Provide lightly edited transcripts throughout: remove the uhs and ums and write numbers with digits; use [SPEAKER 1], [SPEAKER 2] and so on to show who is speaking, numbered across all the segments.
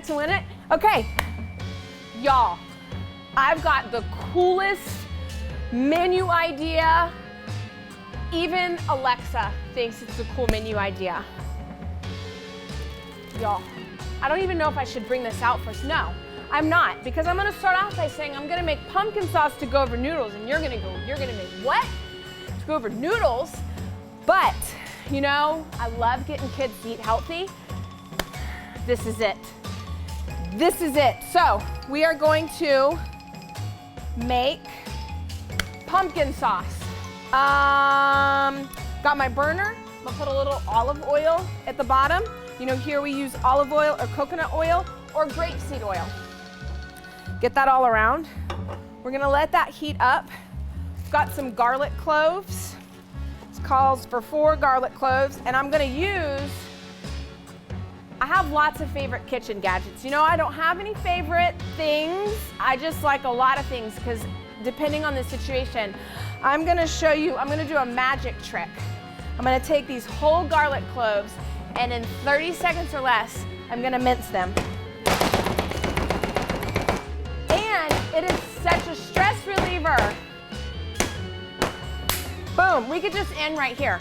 [SPEAKER 1] it to win it? Okay, y'all, I've got the coolest menu idea. Even Alexa thinks it's a cool menu idea. Y'all, I don't even know if I should bring this out first. No, I'm not, because I'm gonna start off by saying I'm gonna make pumpkin sauce to go over noodles, and you're gonna make what? To go over noodles? But, you know, I love getting kids to eat healthy. This is it. This is it. So, we are going to make pumpkin sauce. Got my burner. I'm gonna put a little olive oil at the bottom. You know, here we use olive oil or coconut oil or grapeseed oil. Get that all around. We're gonna let that heat up. Got some garlic cloves. This calls for 4 garlic cloves, and I'm gonna use, I have lots of favorite kitchen gadgets. You know, I don't have any favorite things. I just like a lot of things because depending on the situation, I'm gonna show you, I'm gonna do a magic trick. I'm gonna take these whole garlic cloves, and in 30 seconds or less, I'm gonna mince them. And it is such a stress reliever. Boom, we could just end right here.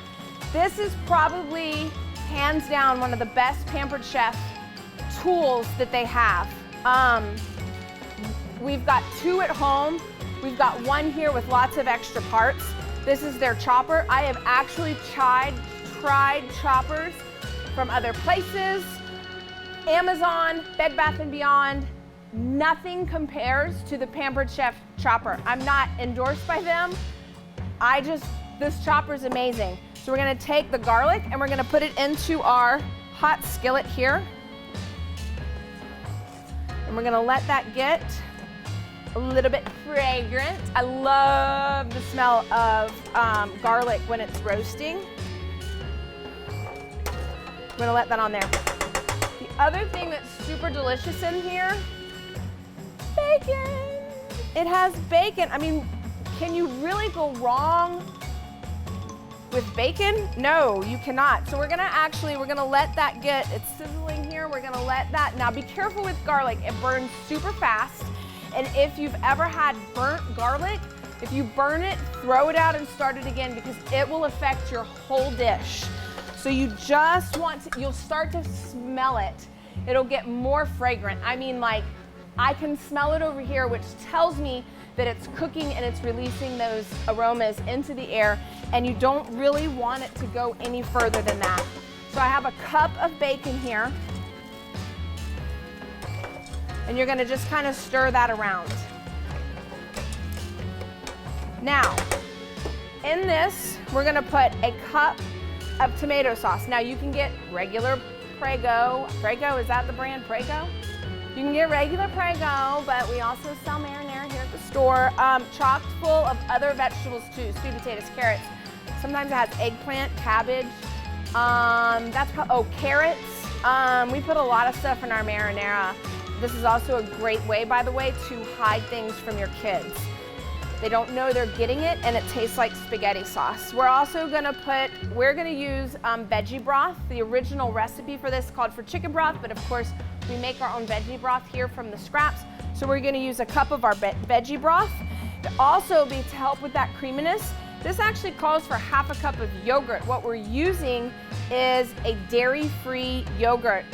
[SPEAKER 1] This is probably, hands down, one of the best Pampered Chef tools that they have. We've got 2 at home. We've got 1 here with lots of extra parts. This is their chopper. I have actually tried choppers from other places, Amazon, Bed Bath & Beyond. Nothing compares to the Pampered Chef chopper. I'm not endorsed by them. This chopper is amazing. So we're gonna take the garlic and we're gonna put it into our hot skillet here. And we're gonna let that get a little bit fragrant. I love the smell of garlic when it's roasting. I'm gonna let that on there. The other thing that's super delicious in here, bacon. It has bacon. I mean, can you really go wrong with bacon? No, you cannot. So we're gonna let that get, it's sizzling here. We're gonna let that, now be careful with garlic. It burns super fast. And if you've ever had burnt garlic, if you burn it, throw it out and start it again because it will affect your whole dish. So you just want to, you'll start to smell it. It'll get more fragrant. I mean, like, I can smell it over here, which tells me that it's cooking and it's releasing those aromas into the air, and you don't really want it to go any further than that. So I have a cup of bacon here, and you're gonna just kind of stir that around. Now, in this, we're gonna put a cup of tomato sauce. Now you can get regular Prego. Prego, is that the brand, Prego? You can get regular Prego, but we also sell marinara here at the store. Chocked full of other vegetables too, sweet potatoes, carrots. Sometimes it has eggplant, cabbage. Carrots. We put a lot of stuff in our marinara. This is also a great way, by the way, to hide things from your kids. They don't know they're getting it, and it tastes like spaghetti sauce. We're also gonna use veggie broth. The original recipe for this called for chicken broth, but of course, we make our own veggie broth here from the scraps. So we're gonna use a cup of our veggie broth. To also to help with that creaminess, this actually calls for half a cup of yogurt. What we're using is a dairy-free yogurt.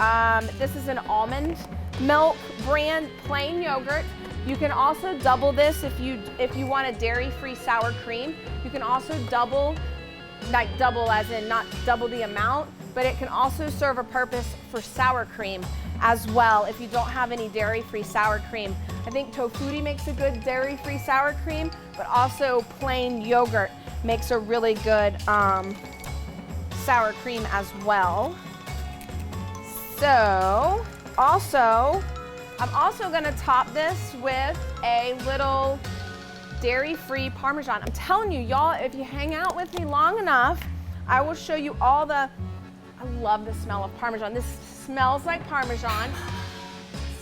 [SPEAKER 1] This is an almond milk brand plain yogurt. You can also double this if you want a dairy-free sour cream. You can also double as in not double the amount, but it can also serve a purpose for sour cream as well if you don't have any dairy-free sour cream. I think Tofutti makes a good dairy-free sour cream, but also plain yogurt makes a really good sour cream as well. So, I'm also gonna top this with a little dairy-free Parmesan. I'm telling you, y'all, if you hang out with me long enough, I will show you I love the smell of Parmesan. This smells like Parmesan,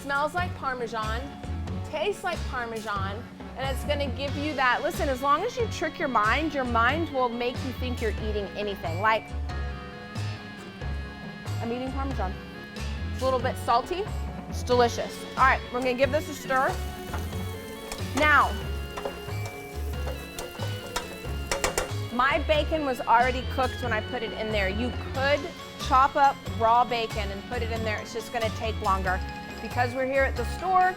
[SPEAKER 1] smells like Parmesan, tastes like Parmesan, and it's gonna give you that, listen, as long as you trick your mind will make you think you're eating anything. Like, I'm eating Parmesan. It's a little bit salty, It's delicious. All right, we're gonna give this a stir. Now, my bacon was already cooked when I put it in there. You could chop up raw bacon and put it in there. It's just gonna take longer. Because we're here at the store,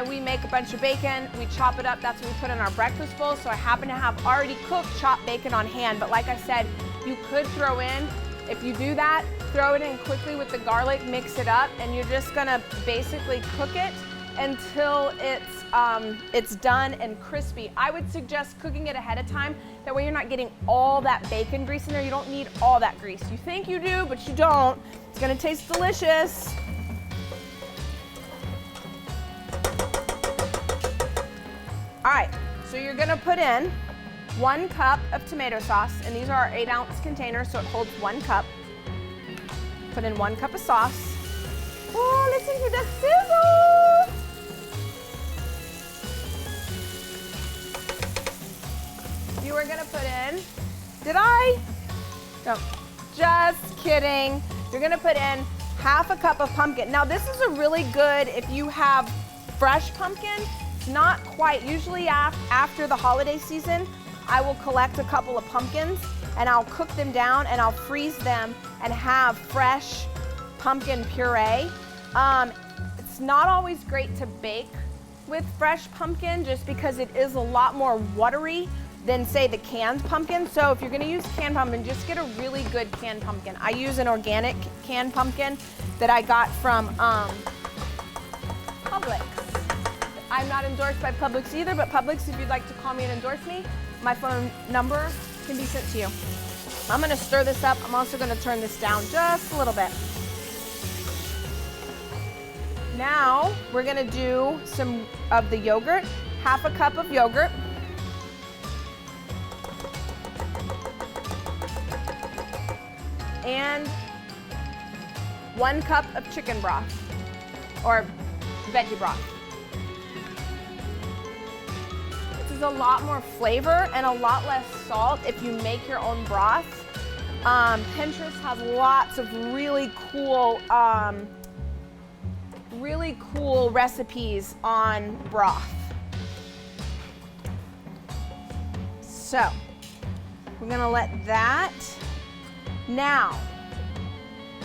[SPEAKER 1] we make a bunch of bacon, we chop it up, that's what we put in our breakfast bowl. So I happen to have already cooked chopped bacon on hand. But like I said, you could throw in, if you do that, throw it in quickly with the garlic, mix it up, and you're just gonna basically cook it until it's done and crispy. I would suggest cooking it ahead of time. That way you're not getting all that bacon grease in there. You don't need all that grease. You think you do, but you don't. It's gonna taste delicious. All right, so you're gonna put in 1 cup of tomato sauce, and these are our 8-ounce containers, so it holds 1 cup. Put in 1 cup of sauce. Oh, listen to the sizzle. You are gonna put in, no, just kidding. You're gonna put in 1/2 cup of pumpkin. Now this is a really good, if you have fresh pumpkin, not quite, usually after the holiday season, I will collect a couple of pumpkins and I'll cook them down and I'll freeze them and have fresh pumpkin puree. It's not always great to bake with fresh pumpkin just because it is a lot more watery than say the canned pumpkin. So if you're gonna use canned pumpkin, just get a really good canned pumpkin. I use an organic canned pumpkin that I got from Publix. I'm not endorsed by Publix either, but Publix, if you'd like to call me and endorse me, my phone number can be sent to you. I'm gonna stir this up. I'm also gonna turn this down just a little bit. Now, we're gonna do some of the yogurt, 1/2 cup of yogurt. And 1 cup of chicken broth, or veggie broth. Is a lot more flavor and a lot less salt if you make your own broth. Pinterest has lots of really cool recipes on broth. So we're gonna let that. Now,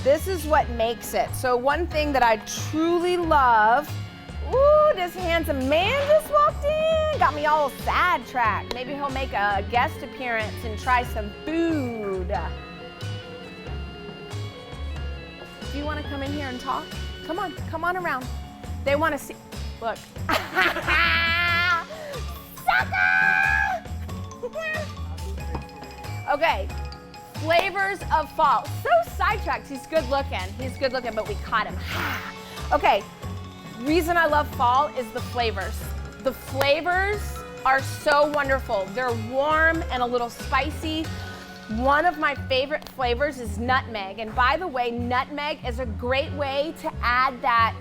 [SPEAKER 1] this is what makes it. So one thing that I truly love. Ooh, this handsome man just walked in. Got me all sidetracked. Maybe he'll make a guest appearance and try some food. Do you want to come in here and talk? Come on around. They want to see. Look. Sucker! Okay. Flavors of fall. So sidetracked. He's good looking, but we caught him. Okay. Reason I love fall is the flavors. The flavors are so wonderful. They're warm and a little spicy. One of my favorite flavors is nutmeg. And by the way, nutmeg is a great way to add that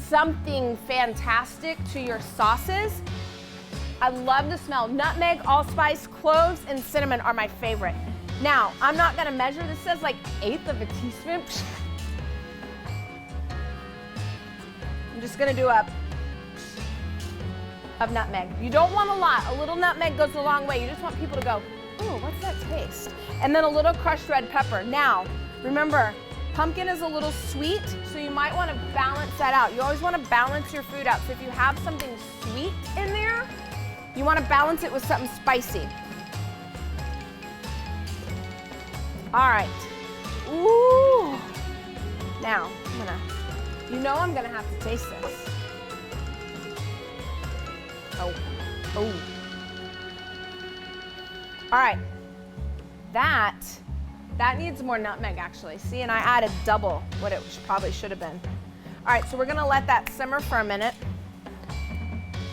[SPEAKER 1] something fantastic to your sauces. I love the smell. Nutmeg, allspice, cloves, and cinnamon are my favorite. Now, I'm not gonna measure. This says like 1/8 of a teaspoon. I'm just gonna do a of nutmeg. You don't want a lot. A little nutmeg goes a long way. You just want people to go, oh, what's that taste? And then a little crushed red pepper. Now, remember, pumpkin is a little sweet, so you might want to balance that out. You always want to balance your food out. So if you have something sweet in there, you want to balance it with something spicy. All right. Ooh. Now, I'm gonna have to taste this. Oh. All right. That needs more nutmeg actually. See, and I added double what it probably should have been. All right, so we're gonna let that simmer for a minute.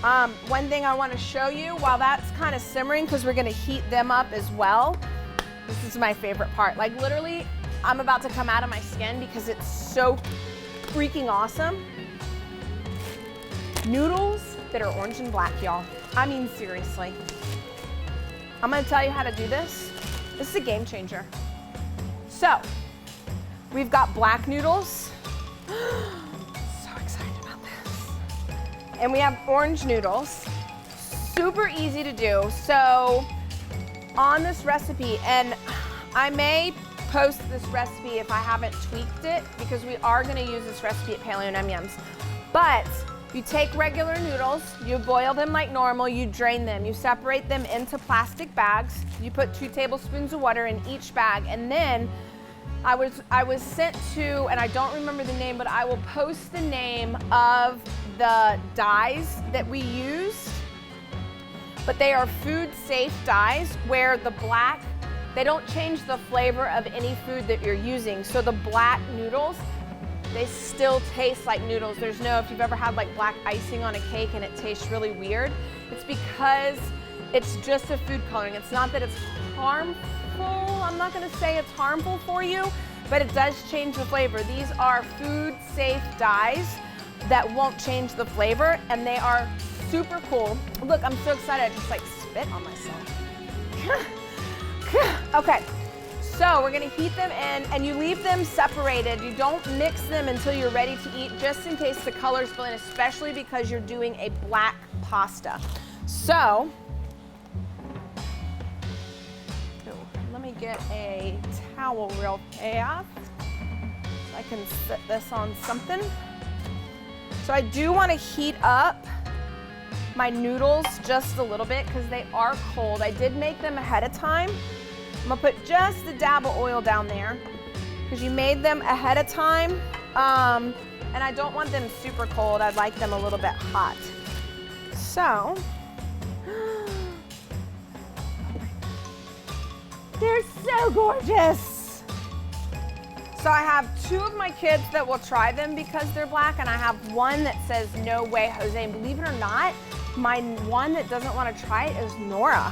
[SPEAKER 1] One thing I want to show you while that's kind of simmering, because we're gonna heat them up as well. This is my favorite part. Like literally, I'm about to come out of my skin because it's so freaking awesome. Noodles that are orange and black, y'all. I mean, seriously. I'm gonna tell you how to do this. This is a game changer. So, we've got black noodles. So excited about And we have orange noodles. Super easy to do. So on this recipe, and I may post this recipe if I haven't tweaked it, because we are gonna use this recipe at Paleo Yum Yums. But you take regular noodles, you boil them like normal, you drain them, you separate them into plastic bags, you put 2 tablespoons of water in each bag, and then I was sent to, and I don't remember the name, but I will post the name of the dyes that we used. But they are food safe dyes where the black, they don't change the flavor of any food that you're using. So the black noodles, they still taste like noodles. There's no, if you've ever had like black icing on a cake and it tastes really weird, it's because it's just a food coloring. It's not that it's harmful. I'm not gonna say it's harmful for you, but it does change the flavor. These are food safe dyes that won't change the flavor, and they are super cool. Look, I'm so excited, I just like spit on myself. Okay, so we're gonna heat them in, and you leave them separated. You don't mix them until you're ready to eat, just in case the colors spill in, especially because you're doing a black pasta. So, let me get a towel real fast. I can sit this on something. So I do want to heat up my noodles just a little bit because they are cold. I did make them ahead of time. I'm gonna put just a dab of oil down there because you made them ahead of time. And I don't want them super cold. I'd like them a little bit hot. So, they're so gorgeous. So I have 2 of my kids that will try them because they're black, and I have one that says, no way, Jose. And believe it or not, my one that doesn't want to try it is Nora,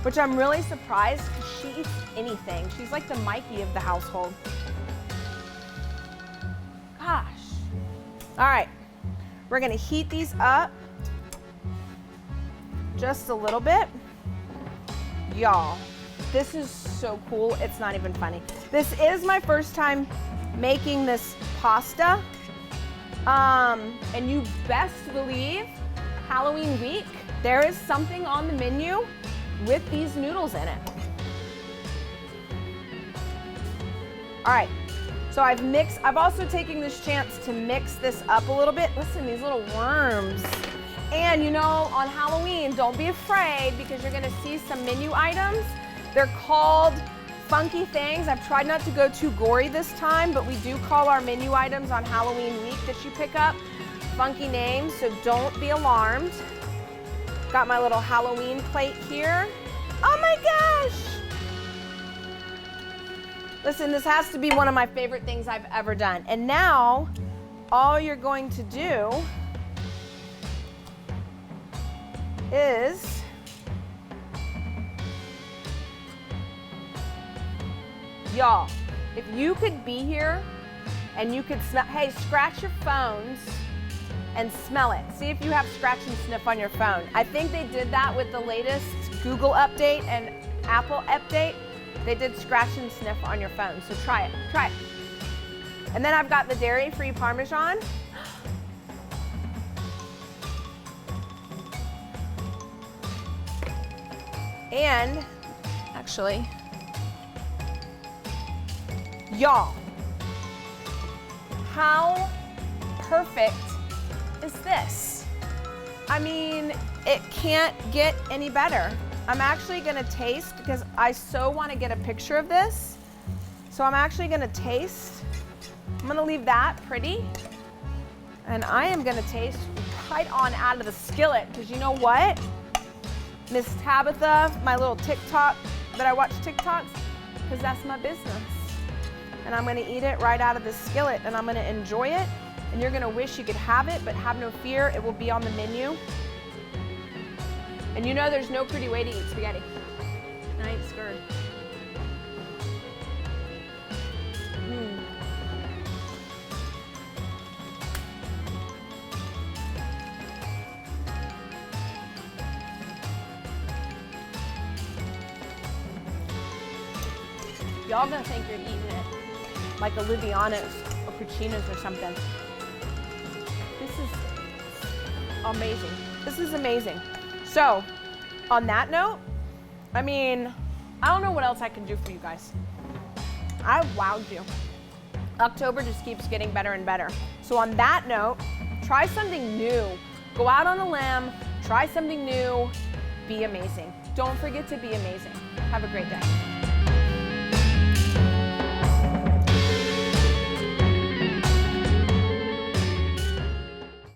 [SPEAKER 1] which I'm really surprised because she eats anything. She's like the Mikey of the household. Gosh. All right, we're gonna heat these up just a little bit. Y'all, this is so cool, it's not even funny. This is my first time making this pasta. And you best believe Halloween week, there is something on the menu with these noodles in it. All right, so I've also taken this chance to mix this up a little bit. Listen, these little worms. And you know, on Halloween, don't be afraid because you're gonna see some menu items. They're called funky things. I've tried not to go too gory this time, but we do call our menu items on Halloween week that you pick up funky names, so don't be alarmed. Got my little Halloween plate here. Oh my gosh! Listen, this has to be one of my favorite things I've ever done. And now, all you're going to do is y'all, if you could be here and you could smell, hey, scratch your phones and smell it. See if you have scratch and sniff on your phone. I think they did that with the latest Google update and Apple update. They did scratch and sniff on your phone, so try it, try it. And then I've got the dairy-free Parmesan. And actually, y'all, how perfect is this? I mean, it can't get any better. I'm actually gonna taste because I so wanna get a picture of this. So I'm actually gonna taste. I'm gonna leave that pretty. And I am gonna taste right on out of the skillet because you know what? Miss Tabitha, my little TikTok that I watch TikToks, because that's my business. And I'm gonna eat it right out of the skillet and I'm gonna enjoy it. And you're gonna wish you could have it, but have no fear, it will be on the menu. And you know there's no pretty way to eat spaghetti. I ain't scared. Y'all gonna think you're eating it like a Liviano's or Cucina's or something. This is amazing. This is amazing. So, on that note, I mean, I don't know what else I can do for you guys. I wowed you. October just keeps getting better and better. So on that note, try something new. Go out on a limb, try something new, be amazing. Don't forget to be amazing. Have a great day.